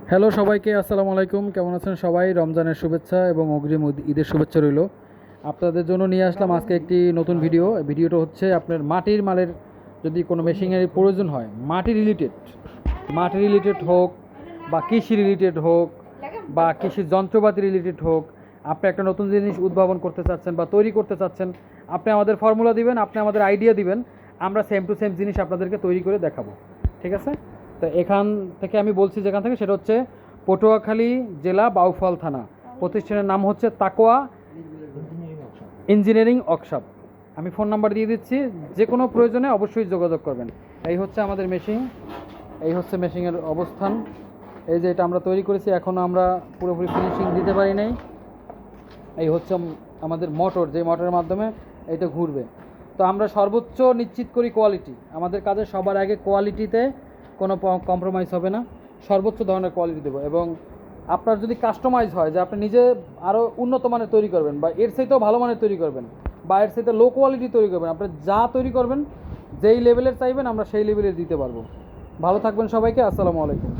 Hello সবাইকে, আসসালামু আলাইকুম। কেমন আছেন সবাই? রমজানের শুভেচ্ছা এবং অগ্রিম ঈদের শুভেচ্ছা রইল। আপনাদের জন্য নিয়ে আসলাম আজকে একটি নতুন ভিডিওটা হচ্ছে আপনার মাটির মালের যদি কোনো মেশিনের প্রয়োজন হয়, মাটি রিলেটেড হোক বা কৃষি রিলেটেড হোক বা কৃষির যন্ত্রপাতি রিলেটেড হোক, আপনি একটা নতুন জিনিস উদ্ভাবন করতে চাচ্ছেন বা তৈরি করতে চাচ্ছেন, আপনি আমাদের ফর্মুলা দিবেন, আপনি আমাদের আইডিয়া দিবেন, আমরা সেম টু সেম জিনিস আপনাদেরকে তৈরি করে দেখাবো। ঠিক আছে? তো এখান থেকে আমি বলছি যেখান থেকে, সেটা হচ্ছে পটুয়াখালী জেলা বাউফল থানা। প্রতিষ্ঠানের নাম হচ্ছে তাকোয়া ইঞ্জিনিয়ারিং ওয়ার্কশপ। আমি ফোন নাম্বার দিয়ে দিচ্ছি, যে কোনো প্রয়োজনে অবশ্যই যোগাযোগ করবেন। এই হচ্ছে আমাদের মেশিন, এই হচ্ছে মেশিনের অবস্থান। এই যে এটা আমরা তৈরি করেছি, এখনও আমরা পুরোপুরি ফিনিশিং দিতে পারি নাই। এই হচ্ছে আমাদের মোটর, যে মোটরের মাধ্যমে এটা ঘুরবে। তো আমরা সর্বোচ্চ নিশ্চিত করি কোয়ালিটি। আমাদের কাজে সবার আগে কোয়ালিটিতে কোনো কম্প্রোমাইজ হবে না, সর্বোচ্চ ধরনের কোয়ালিটি দেবো। এবং আপনার যদি কাস্টমাইজ হয় যে আপনি নিজে আরও উন্নত মানের তৈরি করবেন বা এর চাইতেও ভালো মানের তৈরি করবেন বা এর চাইতে লো কোয়ালিটি তৈরি করবেন, আপনি যা তৈরি করবেন, যেই লেভেলের চাইবেন আমরা সেই লেভেলের দিতে পারবো। ভালো থাকবেন সবাইকে, আসসালামু আলাইকুম।